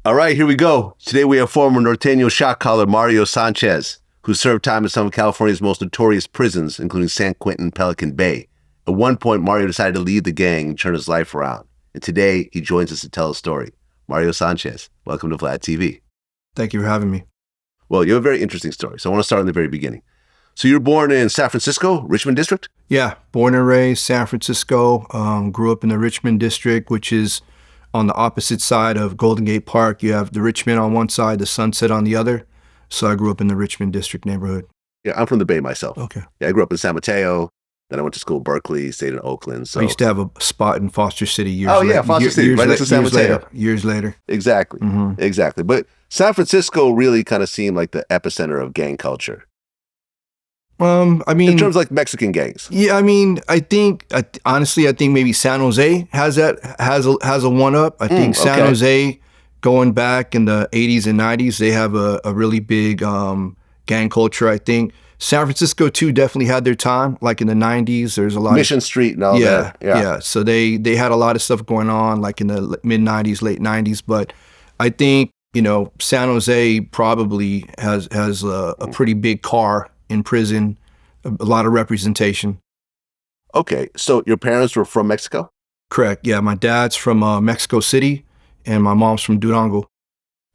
All right, here we go. Today we have former norteño shot caller Mario Sanchez, who served time in some of California's most notorious prisons, including San Quentin, Pelican Bay. At one point, Mario decided to leave the gang and turn his life around. And today, he joins us to tell his story. Mario Sanchez, welcome to Vlad TV. Thank you for having me. Well, you have a very interesting story, so I want to start in the very beginning. So you were born in San Francisco, Richmond district? Yeah, born and raised San Francisco. Grew up in the Richmond district, which is on the opposite side of Golden Gate Park. You have the Richmond on one side, the Sunset on the other. So I grew up in the Richmond district neighborhood. Yeah, I'm from the Bay myself. Okay. Yeah, I grew up in San Mateo. Then I went to school in Berkeley, stayed in Oakland. So I used to have a spot in Foster City years later. later. Oh, yeah, Foster City, right next to San Mateo. Years later. Exactly, exactly. But San Francisco really kind of seemed like the epicenter of gang culture. I mean, in terms of like Mexican gangs. Yeah, I mean, honestly, I think maybe San Jose has a one up. I think San Jose, going back in the 80s and 90s, they have a really big gang culture. I think San Francisco too definitely had their time, like in the 90s. There's a lot Mission Street and all that. Yeah. So they had a lot of stuff going on, like in the mid 90s, late 90s. But I think San Jose probably has a pretty big car in prison, a lot of representation. Okay, so your parents were from Mexico? Correct, yeah. My dad's from Mexico City, and my mom's from Durango.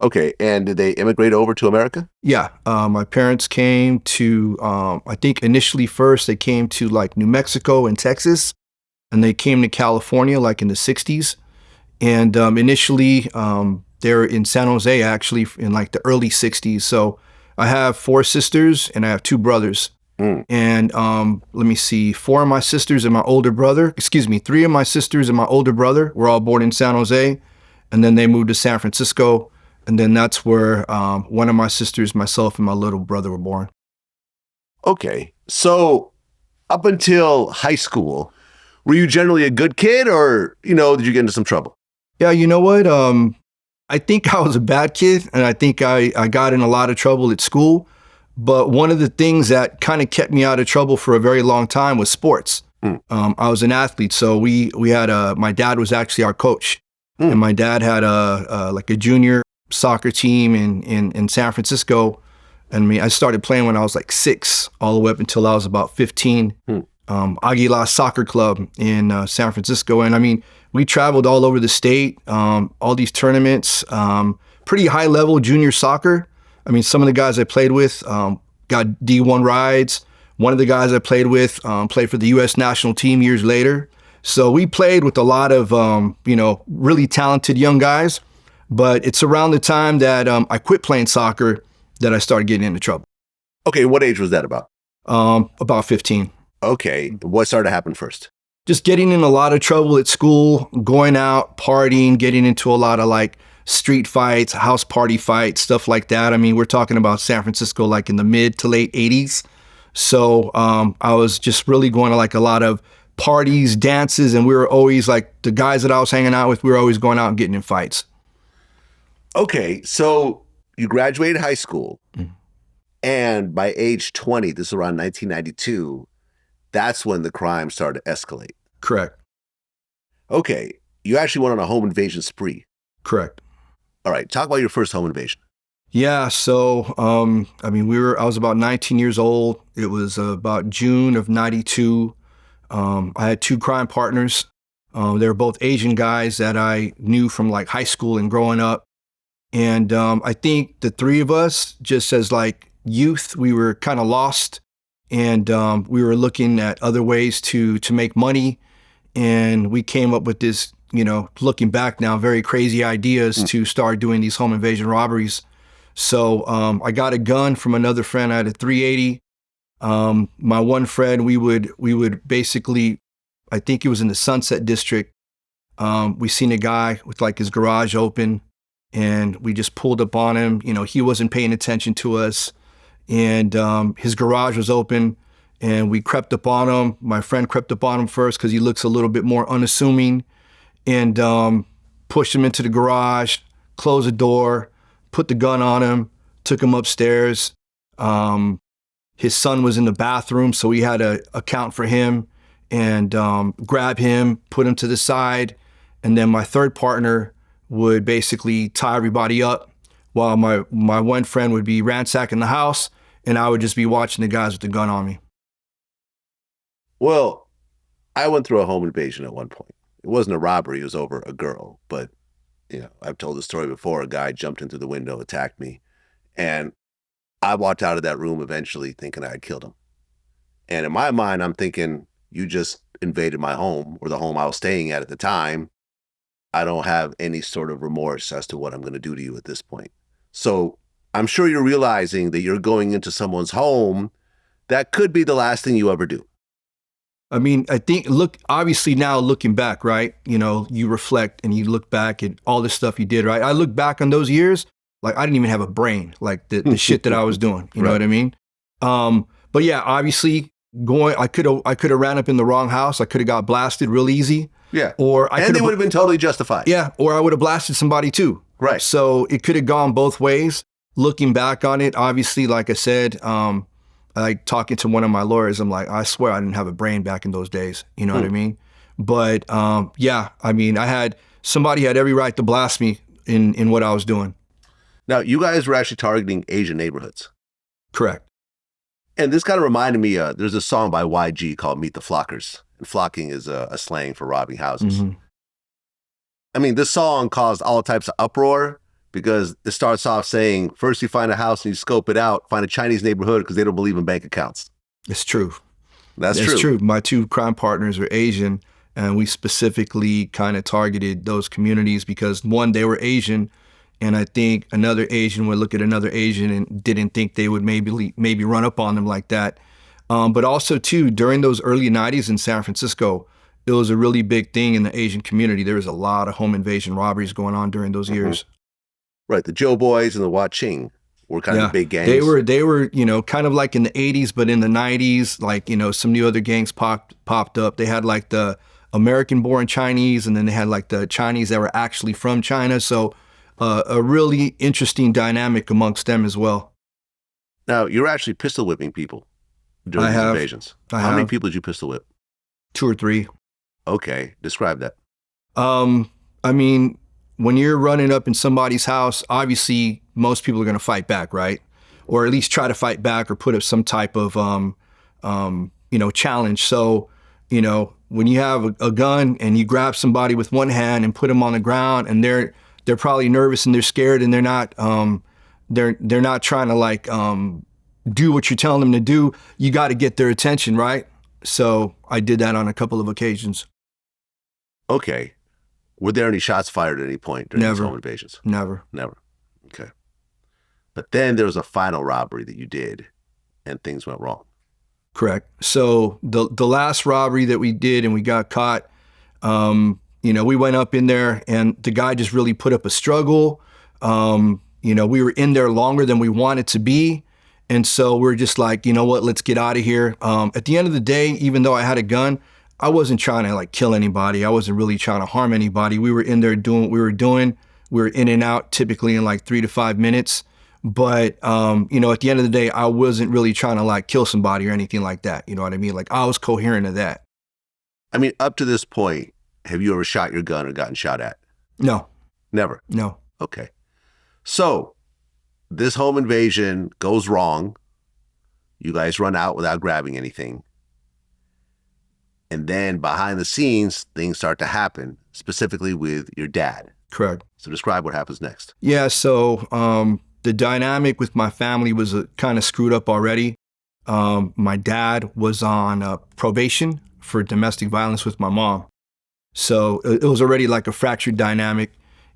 Okay, and did they immigrate over to America? Yeah, my parents came to, I think initially first they came to like New Mexico and Texas, and they came to California like in the 60s. And initially, they were in San Jose actually in like the early 60s. So I have 4 sisters and I have 2 brothers. And let me see, 3 of my sisters and my older brother were all born in San Jose. And then they moved to San Francisco. And then that's where one of my sisters, myself, and my little brother were born. Okay. So up until high school, were you generally a good kid or, did you get into some trouble? Yeah, you know what? I think I was a bad kid, and I think I got in a lot of trouble at school. But one of the things that kind of kept me out of trouble for a very long time was sports. I was an athlete, so we had my dad was actually our coach, and my dad had like a junior soccer team in San Francisco. And I started playing when I was like 6, all the way up until I was about 15. Aguila Soccer Club in San Francisco, and I mean, we traveled all over the state, all these tournaments, pretty high level junior soccer. I mean, some of the guys I played with got D1 rides. One of the guys I played with played for the U.S. national team years later. So we played with a lot of, really talented young guys. But it's around the time that I quit playing soccer that I started getting into trouble. Okay, what age was that about? About 15. Okay, what started to happen first? Just getting in a lot of trouble at school, going out, partying, getting into a lot of like street fights, house party fights, stuff like that. I mean, we're talking about San Francisco like in the mid to late 80s. So I was just really going to like a lot of parties, dances, and we were always like the guys that I was hanging out with, we were always going out and getting in fights. Okay, so you graduated high school, and by age 20, this is around 1992, that's when the crime started to escalate. Correct. Okay, you actually went on a home invasion spree. Correct. All right, talk about your first home invasion. Yeah, so, I I was about 19 years old. It was about June of 92. I had 2 crime partners. They were both Asian guys that I knew from like high school and growing up. And I think the 3 of us, just as like youth, we were kind of lost, and we were looking at other ways to make money. And we came up with this, looking back now, very crazy ideas to start doing these home invasion robberies. So I got a gun from another friend. I had a .380. My one friend, we would basically, I think it was in the Sunset District. We seen a guy with like his garage open, and we just pulled up on him. He wasn't paying attention to us, and his garage was open, and we crept up on him. My friend crept up on him first because he looks a little bit more unassuming, and pushed him into the garage, closed the door, put the gun on him, took him upstairs. His son was in the bathroom, so we had to account for him and grab him, put him to the side. And then my third partner, would basically tie everybody up while my one friend would be ransacking the house, and I would just be watching the guys with the gun on me. Well, I went through a home invasion at one point. It wasn't a robbery, it was over a girl. But, I've told the story before. A guy jumped into the window, attacked me. And I walked out of that room eventually thinking I had killed him. And in my mind, I'm thinking, you just invaded my home or the home I was staying at the time. I don't have any sort of remorse as to what I'm going to do to you at this point. So I'm sure you're realizing that you're going into someone's home. That could be the last thing you ever do. I mean, I think, obviously now looking back, right? You reflect and you look back at all the stuff you did, right? I look back on those years, like I didn't even have a brain, like the shit that I was doing, you know what I mean? But yeah, obviously I could have ran up in the wrong house. I could have got blasted real easy. Yeah. And they would have been totally justified. Yeah. Or I would have blasted somebody too. Right. So it could have gone both ways. Looking back on it, obviously, like I said, like talking to one of my lawyers, I'm like, I swear I didn't have a brain back in those days. You know what I mean? But yeah, I mean, somebody had every right to blast me in what I was doing. Now, you guys were actually targeting Asian neighborhoods. Correct. And this kind of reminded me, there's a song by YG called Meet the Flockers. And flocking is a slang for robbing houses. Mm-hmm. I mean, this song caused all types of uproar because it starts off saying, first you find a house and you scope it out, find a Chinese neighborhood because they don't believe in bank accounts. It's true. That's true. It's true. My two crime partners are Asian, and we specifically kind of targeted those communities because, one, they were Asian, and I think another Asian would look at another Asian and didn't think they would maybe run up on them like that. But also, too, during those early 90s in San Francisco, it was a really big thing in the Asian community. There was a lot of home invasion robberies going on during those years. Right. The Joe Boys and the Wah Ching were kind of big gangs. They were, kind of like in the 80s, but in the 90s, like, some new other gangs popped up. They had like the American-born Chinese, and then they had like the Chinese that were actually from China. So a really interesting dynamic amongst them as well. Now, you're actually pistol whipping people during these invasions. How many people did you pistol whip? 2 or 3. Okay. Describe that. I mean, when you're running up in somebody's house, obviously most people are going to fight back, right? Or at least try to fight back or put up some type of, challenge. So, when you have a gun and you grab somebody with one hand and put them on the ground, and they're probably nervous and they're scared and they're not trying to do what you're telling them to do. You got to get their attention, right? So I did that on a couple of occasions. Okay. Were there any shots fired at any point during these home invasions? Never. Okay. But then there was a final robbery that you did, and things went wrong. Correct. So the last robbery that we did and we got caught, we went up in there and the guy just really put up a struggle. We were in there longer than we wanted to be. And so we're just like, you know what, let's get out of here. At the end of the day, even though I had a gun, I wasn't trying to kill anybody. I wasn't really trying to harm anybody. We were in there doing what we were doing. We were in and out typically in 3 to 5 minutes. But, at the end of the day, I wasn't really trying to kill somebody or anything like that. You know what I mean? I was coherent of that. I mean, up to this point, have you ever shot your gun or gotten shot at? No. Never? No. Okay. So this home invasion goes wrong. You guys run out without grabbing anything. And then behind the scenes, things start to happen, specifically with your dad. Correct. So describe what happens next. Yeah, so the dynamic with my family was kind of screwed up already. My dad was on probation for domestic violence with my mom. So it was already a fractured dynamic.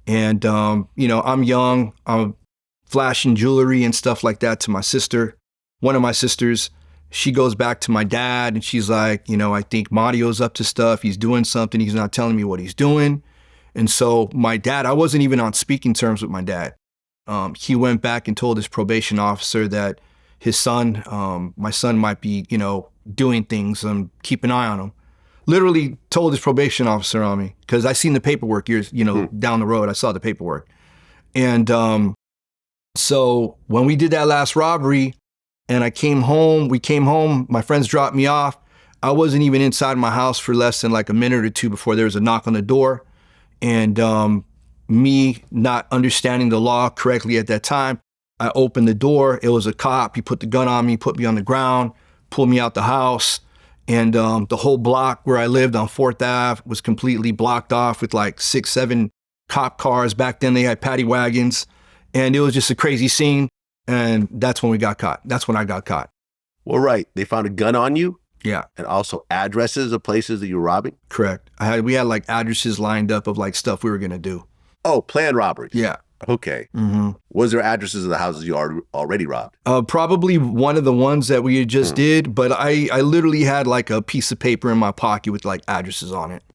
And, I'm young, I'm flashing jewelry and stuff like that to my sister. One of my sisters, she goes back to my dad and she's like, I think Mario's up to stuff. He's doing something. He's not telling me what he's doing. And so my dad, I wasn't even on speaking terms with my dad. He went back and told his probation officer that his son, my son might be, doing things and keep an eye on him. Literally told his probation officer on me because I seen the paperwork years, down the road. I saw the paperwork. And so when we did that last robbery and we came home, my friends dropped me off. I wasn't even inside my house for less than a minute or two before there was a knock on the door. And me not understanding the law correctly at that time, I opened the door. It was a cop. He put the gun on me, put me on the ground, pulled me out the house. And the whole block where I lived on 4th Ave was completely blocked off with like 6, 7 cop cars. Back then they had paddy wagons. And it was just a crazy scene. And that's when we got caught. That's when I got caught. Well, right. They found a gun on you? Yeah. And also addresses of places that you were robbing? Correct. We had like addresses lined up of like stuff we were going to do. Oh, planned robberies. Yeah. Okay. Mm-hmm. Was there addresses of the houses you already robbed? Probably one of the ones that we had just did, but I literally had like a piece of paper in my pocket with like addresses on it.